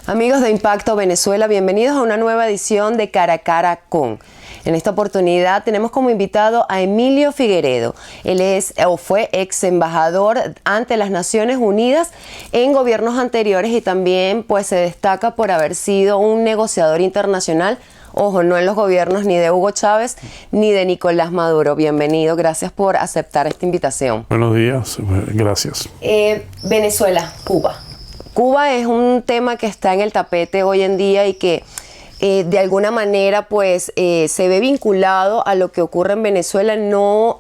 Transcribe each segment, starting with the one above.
Amigos de Impacto Venezuela, bienvenidos a una nueva edición de Cara a Cara con. En esta oportunidad tenemos como invitado a Emilio Figueredo. Él es o fue ex embajador ante las Naciones Unidas en gobiernos anteriores y también pues se destaca por haber sido un negociador internacional. Ojo, no en los gobiernos ni de Hugo Chávez ni de Nicolás Maduro. Bienvenido, gracias por aceptar esta invitación. Buenos días, gracias. Venezuela, Cuba. Cuba es un tema que está en el tapete hoy en día y que de alguna manera pues se ve vinculado a lo que ocurre en Venezuela, no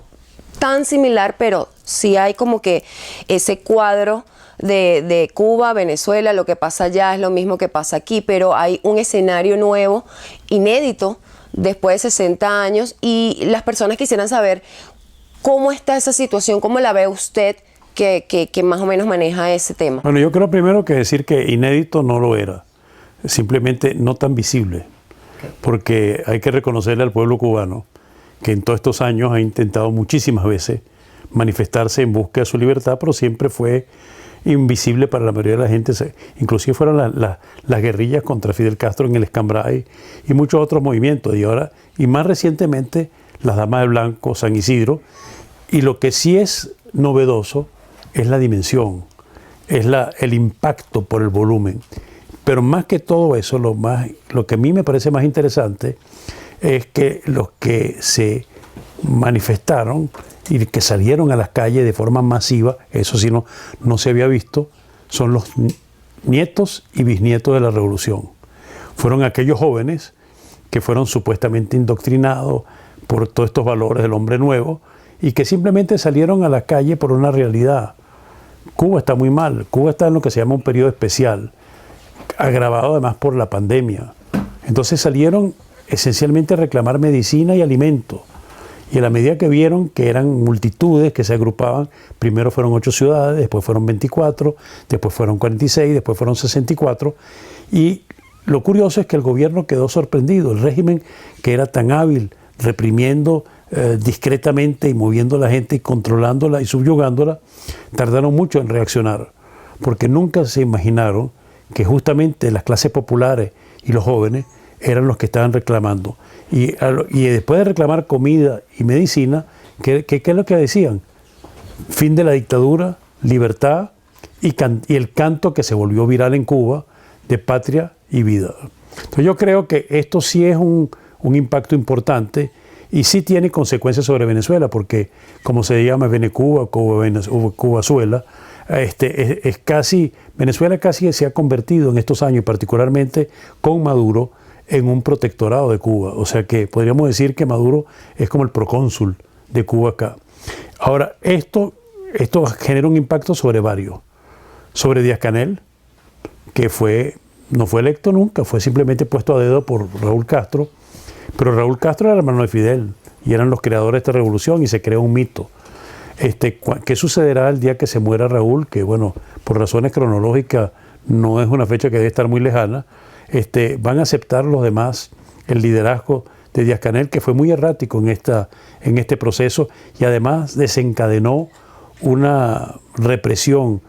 tan similar, pero sí hay como que ese cuadro de Cuba, Venezuela, lo que pasa allá es lo mismo que pasa aquí, pero hay un escenario nuevo, inédito, después de 60 años y las personas quisieran saber cómo está esa situación, cómo la ve usted, que más o menos maneja ese tema. Bueno, yo creo primero que decir que inédito no lo era, simplemente no tan visible, porque hay que reconocerle al pueblo cubano que en todos estos años ha intentado muchísimas veces manifestarse en busca de su libertad, pero siempre fue invisible para la mayoría de la gente, inclusive fueron las guerrillas contra Fidel Castro en el Escambray y muchos otros movimientos, y más recientemente las Damas de Blanco, San Isidro, y lo que sí es novedoso es la dimensión, es el impacto por el volumen. Pero más que todo eso, lo que a mí me parece más interesante es que los que se manifestaron y que salieron a las calles de forma masiva, eso sí no se había visto, son los nietos y bisnietos de la revolución. Fueron aquellos jóvenes que fueron supuestamente indoctrinados por todos estos valores del hombre nuevo y que simplemente salieron a la calle por una realidad. Cuba está muy mal, Cuba está en lo que se llama un periodo especial, agravado además por la pandemia. Entonces salieron esencialmente a reclamar medicina y alimento. Y a la medida que vieron que eran multitudes que se agrupaban, primero fueron 8 ciudades, después fueron 24, después fueron 46, después fueron 64. Y lo curioso es que el gobierno quedó sorprendido. El régimen que era tan hábil reprimiendo discretamente y moviendo a la gente y controlándola y subyugándola, tardaron mucho en reaccionar, porque nunca se imaginaron que justamente las clases populares y los jóvenes eran los que estaban reclamando. Y después de reclamar comida y medicina, ¿qué es lo que decían? Fin de la dictadura, libertad y el canto que se volvió viral en Cuba de patria y vida. Entonces yo creo que esto sí es un impacto importante y sí tiene consecuencias sobre Venezuela, porque como se llama Venecuba, Cubazuela, es casi, Venezuela casi se ha convertido en estos años, particularmente con Maduro, en un protectorado de Cuba. O sea que podríamos decir que Maduro es como el procónsul de Cuba acá. Ahora, esto genera un impacto sobre varios. Sobre Díaz-Canel, que no fue electo nunca, fue simplemente puesto a dedo por Raúl Castro, pero Raúl Castro era hermano de Fidel y eran los creadores de esta revolución y se creó un mito. ¿Qué sucederá el día que se muera Raúl? Que bueno, por razones cronológicas no es una fecha que debe estar muy lejana. Van a aceptar los demás el liderazgo de Díaz-Canel, que fue muy errático en este proceso y además desencadenó una represión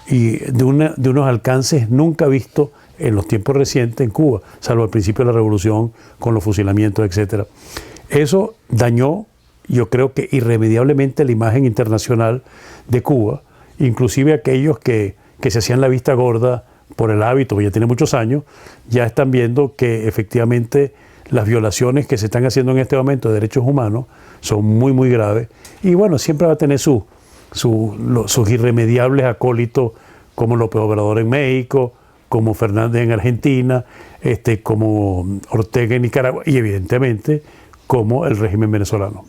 y de unos alcances nunca vistos en los tiempos recientes en Cuba, salvo al principio de la revolución con los fusilamientos, etc. Eso dañó, yo creo que irremediablemente, la imagen internacional de Cuba, inclusive aquellos que se hacían la vista gorda por el hábito, que ya tiene muchos años, ya están viendo que efectivamente las violaciones que se están haciendo en este momento de derechos humanos son muy, muy graves. Y bueno, siempre va a tener sus irremediables acólitos, como López Obrador en México, como Fernández en Argentina, como Ortega en Nicaragua y evidentemente como el régimen venezolano.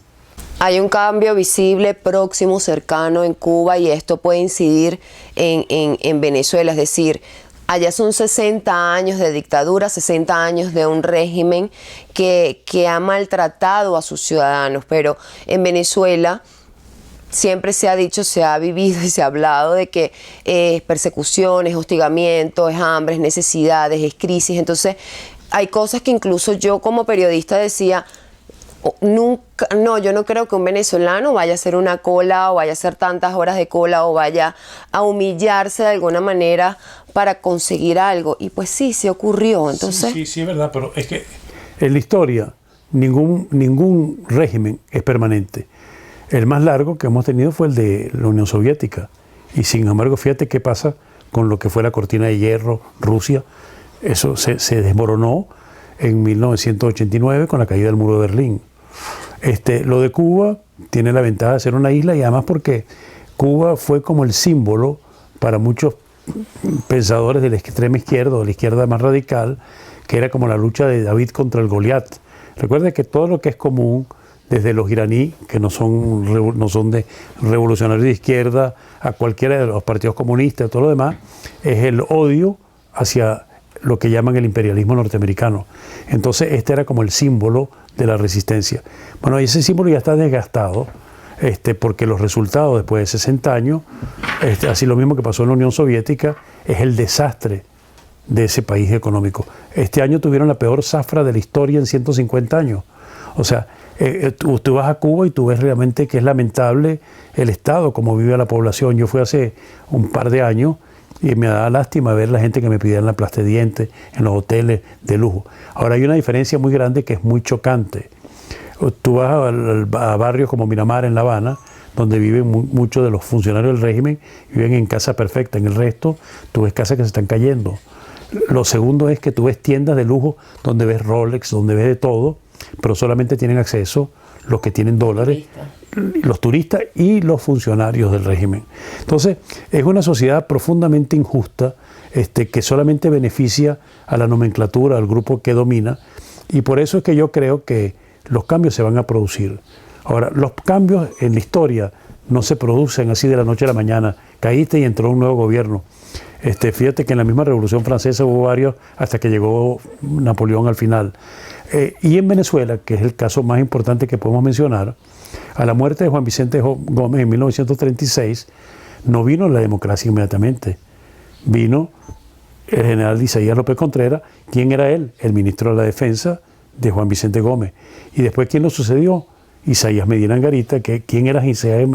Hay un cambio visible, próximo, cercano en Cuba y esto puede incidir en Venezuela, es decir, allá son 60 años de dictadura, 60 años de un régimen que ha maltratado a sus ciudadanos, pero en Venezuela siempre se ha dicho, se ha vivido y se ha hablado de que es persecución, es hostigamiento, es hambre, es necesidades, es crisis. Entonces hay cosas que incluso yo como periodista decía, Nunca, no, yo no creo que un venezolano vaya a hacer una cola o vaya a hacer tantas horas de cola o vaya a humillarse de alguna manera para conseguir algo. Y pues sí, se ocurrió. Entonces, sí, es verdad, pero es que en la historia ningún régimen es permanente. El más largo que hemos tenido fue el de la Unión Soviética. Y sin embargo, fíjate qué pasa con lo que fue la cortina de hierro, Rusia. Eso se desmoronó en 1989 con la caída del muro de Berlín. Lo de Cuba tiene la ventaja de ser una isla y además porque Cuba fue como el símbolo para muchos pensadores de la extrema izquierda o de la izquierda más radical, que era como la lucha de David contra el Goliat. Recuerda que todo lo que es común, desde los iraníes, que no son de revolucionarios de izquierda, a cualquiera de los partidos comunistas, todo lo demás, es el odio hacia lo que llaman el imperialismo norteamericano. Entonces este era como el símbolo de la resistencia. Bueno, ese símbolo ya está desgastado, porque los resultados después de 60 años, así lo mismo que pasó en la Unión Soviética, es el desastre de ese país económico. Este año tuvieron la peor zafra de la historia en 150 años. O sea, tú vas a Cuba y tú ves realmente que es lamentable el estado, como vive la población. Yo fui hace un par de años y me da lástima ver la gente que me pide en la plasta de dientes, en los hoteles de lujo. Ahora hay una diferencia muy grande que es muy chocante. Tú vas a barrios como Miramar en La Habana, donde viven muchos de los funcionarios del régimen, viven en casa perfecta. En el resto, tú ves casas que se están cayendo. Lo segundo es que tú ves tiendas de lujo donde ves Rolex, donde ves de todo, pero solamente tienen acceso los que tienen dólares, los turistas y los funcionarios del régimen. Entonces, es una sociedad profundamente injusta, que solamente beneficia a la nomenclatura, al grupo que domina, y por eso es que yo creo que los cambios se van a producir. Ahora, los cambios en la historia no se producen así de la noche a la mañana. Caíste y entró un nuevo gobierno. Fíjate que en la misma Revolución Francesa hubo varios hasta que llegó Napoleón al final. Y en Venezuela, que es el caso más importante que podemos mencionar, a la muerte de Juan Vicente Gómez en 1936, no vino la democracia inmediatamente. Vino el general Isaías López Contreras. ¿Quién era él? El ministro de la Defensa de Juan Vicente Gómez. Y después, ¿quién lo sucedió? Isaías Medina Angarita. ¿Quién era Isaías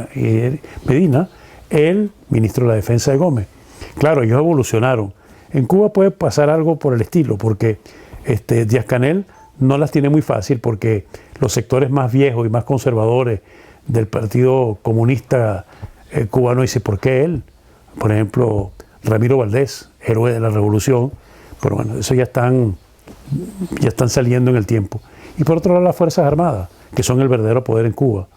Medina? El ministro de la Defensa de Gómez. Claro, ellos evolucionaron. En Cuba puede pasar algo por el estilo, porque Díaz-Canel no las tiene muy fácil, porque los sectores más viejos y más conservadores del Partido Comunista cubano dicen, ¿por qué él? Por ejemplo, Ramiro Valdés, héroe de la revolución, pero bueno, eso ya están saliendo en el tiempo. Y por otro lado, las Fuerzas Armadas, que son el verdadero poder en Cuba.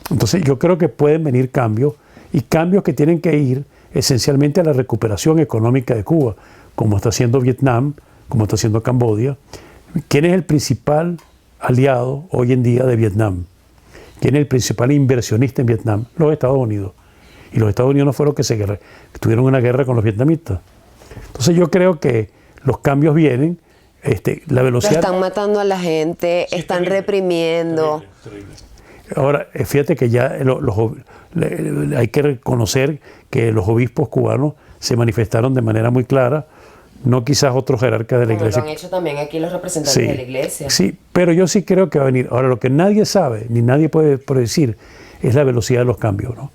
Entonces yo creo que pueden venir cambios, y cambios que tienen que ir esencialmente a la recuperación económica de Cuba, como está haciendo Vietnam, como está haciendo Camboya. ¿Quién es el principal aliado hoy en día de Vietnam? ¿Quién es el principal inversionista en Vietnam? Los Estados Unidos. Y los Estados Unidos no fueron los que tuvieron una guerra con los vietnamitas. Entonces yo creo que los cambios vienen, la velocidad... Están matando a la gente, sí, están reprimiendo. Terrible. Ahora, fíjate que ya hay que reconocer que los obispos cubanos se manifestaron de manera muy clara, no quizás otros jerarcas de la iglesia. Lo han hecho también aquí los representantes de la iglesia. Sí, pero yo sí creo que va a venir. Ahora, lo que nadie sabe, ni nadie puede predecir, es la velocidad de los cambios, ¿no?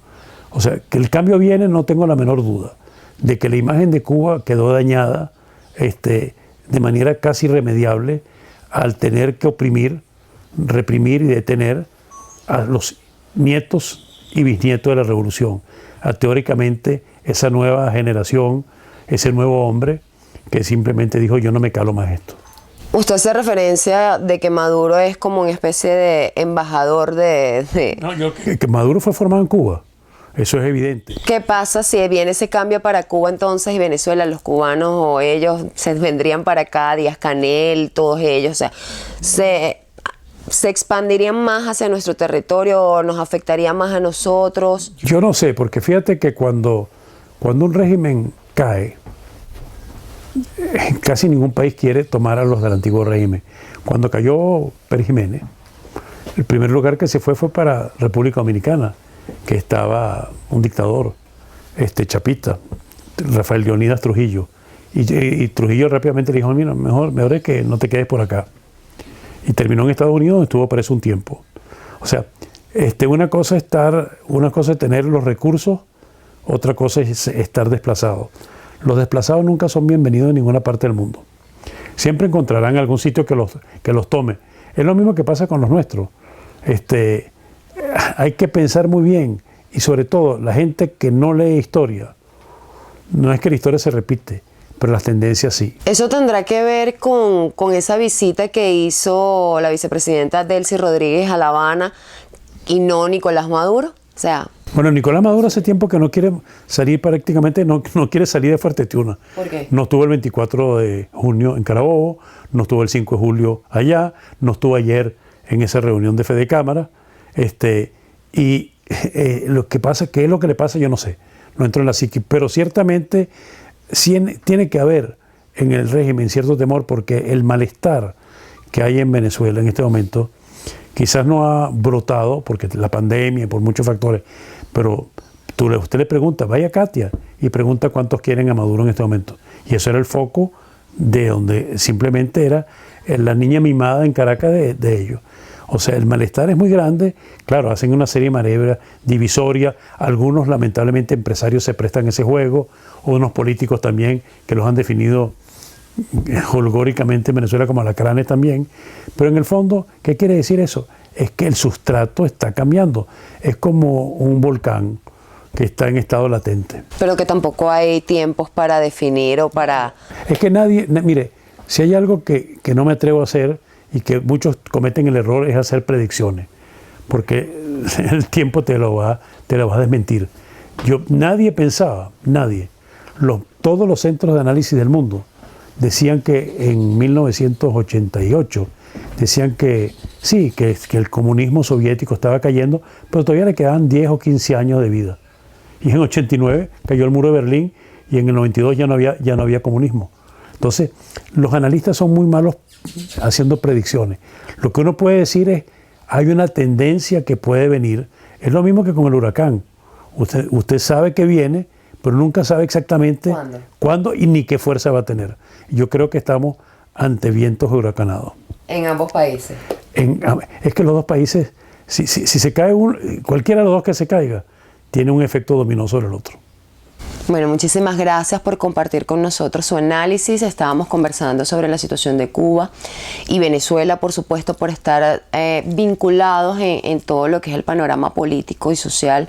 O sea, que el cambio viene, no tengo la menor duda. De que la imagen de Cuba quedó dañada de manera casi irremediable al tener que reprimir y detener a los nietos y bisnietos de la revolución, a teóricamente esa nueva generación, ese nuevo hombre que simplemente dijo, yo no me calo más esto. Usted hace referencia de que Maduro es como una especie de embajador de... No, que Maduro fue formado en Cuba, eso es evidente. ¿Qué pasa si viene ese cambio para Cuba entonces y Venezuela, los cubanos o ellos se vendrían para acá, Díaz-Canel, todos ellos, o sea, se expandirían más hacia nuestro territorio o nos afectaría más a nosotros? Yo no sé, porque fíjate que cuando un régimen cae, casi ningún país quiere tomar a los del antiguo régimen. Cuando cayó Pérez Jiménez, el primer lugar que se fue para República Dominicana, que estaba un dictador, chapista, Rafael Leonidas Trujillo. Y Trujillo rápidamente le dijo, mira, mejor es que no te quedes por acá. y terminó en Estados Unidos, donde estuvo preso un tiempo. O sea, una cosa es tener los recursos, otra cosa es estar desplazado. Los desplazados nunca son bienvenidos en ninguna parte del mundo. Siempre encontrarán algún sitio que los tome. Es lo mismo que pasa con los nuestros. Hay que pensar muy bien, y sobre todo la gente que no lee historia, no es que la historia se repite, pero las tendencias sí. ¿Eso tendrá que ver con esa visita que hizo la vicepresidenta Delcy Rodríguez a La Habana y no Nicolás Maduro? O sea... Bueno, Nicolás Maduro hace tiempo que no quiere salir prácticamente, no quiere salir de Fuerte Tiuna. ¿Por qué? No estuvo el 24 de junio en Carabobo, no estuvo el 5 de julio allá, no estuvo ayer en esa reunión de Fede Cámara. Lo que pasa, ¿qué es lo que le pasa? Yo no sé, no entro en la psique, pero ciertamente tiene que haber en el régimen cierto temor, porque el malestar que hay en Venezuela en este momento quizás no ha brotado porque la pandemia y por muchos factores, pero usted le pregunta, vaya Katia, y pregunta cuántos quieren a Maduro en este momento. Y eso era el foco de donde simplemente era la niña mimada en Caracas de ellos. O sea, el malestar es muy grande. Claro, hacen una serie de maniobras divisorias. Algunos, lamentablemente, empresarios se prestan a ese juego, o unos políticos también que los han definido holgóricamente en Venezuela como alacranes también. Pero en el fondo, ¿qué quiere decir eso? Es que el sustrato está cambiando. Es como un volcán que está en estado latente. Pero que tampoco hay tiempos para definir o para... Es que mire, si hay algo que no me atrevo a hacer y que muchos cometen el error, es hacer predicciones, porque el tiempo te lo va a desmentir. Nadie pensaba, todos los centros de análisis del mundo decían que en 1988, decían que sí, que el comunismo soviético estaba cayendo, pero todavía le quedaban 10 o 15 años de vida. Y en 89 cayó el muro de Berlín y en el 92 ya no había comunismo. Entonces, los analistas son muy malos haciendo predicciones. Lo que uno puede decir es, hay una tendencia que puede venir. Es lo mismo que con el huracán. Usted sabe que viene, pero nunca sabe exactamente cuándo y ni qué fuerza va a tener. Yo creo que estamos ante vientos huracanados. En ambos países. Es que los dos países, si se cae cualquiera de los dos que se caiga, tiene un efecto dominó sobre el otro. Bueno, muchísimas gracias por compartir con nosotros su análisis. Estábamos conversando sobre la situación de Cuba y Venezuela, por supuesto, por estar vinculados en todo lo que es el panorama político y social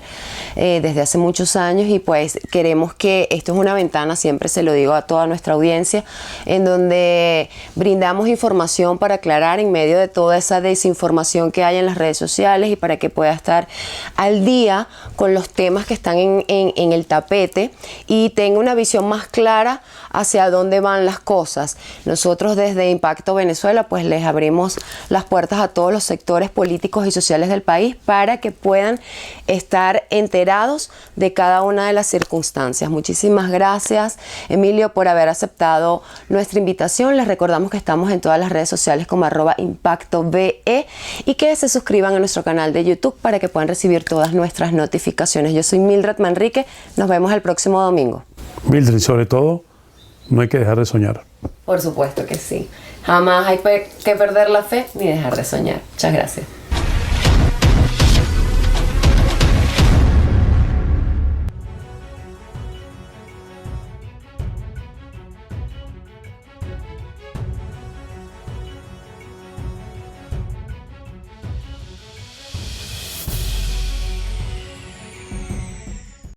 desde hace muchos años, y pues queremos que esto es una ventana, siempre se lo digo a toda nuestra audiencia, en donde brindamos información para aclarar en medio de toda esa desinformación que hay en las redes sociales, y para que pueda estar al día con los temas que están en el tapete y tenga una visión más clara hacia dónde van las cosas. Nosotros desde Impacto Venezuela pues les abrimos las puertas a todos los sectores políticos y sociales del país para que puedan estar enterados de cada una de las circunstancias. Muchísimas gracias, Emilio, por haber aceptado nuestra invitación. Les recordamos que estamos en todas las redes sociales como @ImpactoVE y que se suscriban a nuestro canal de YouTube para que puedan recibir todas nuestras notificaciones. Yo soy Mildred Manrique, nos vemos el próximo domingo. Mildred, sobre todo, no hay que dejar de soñar. Por supuesto que sí. Jamás hay que perder la fe ni dejar de soñar. Muchas gracias.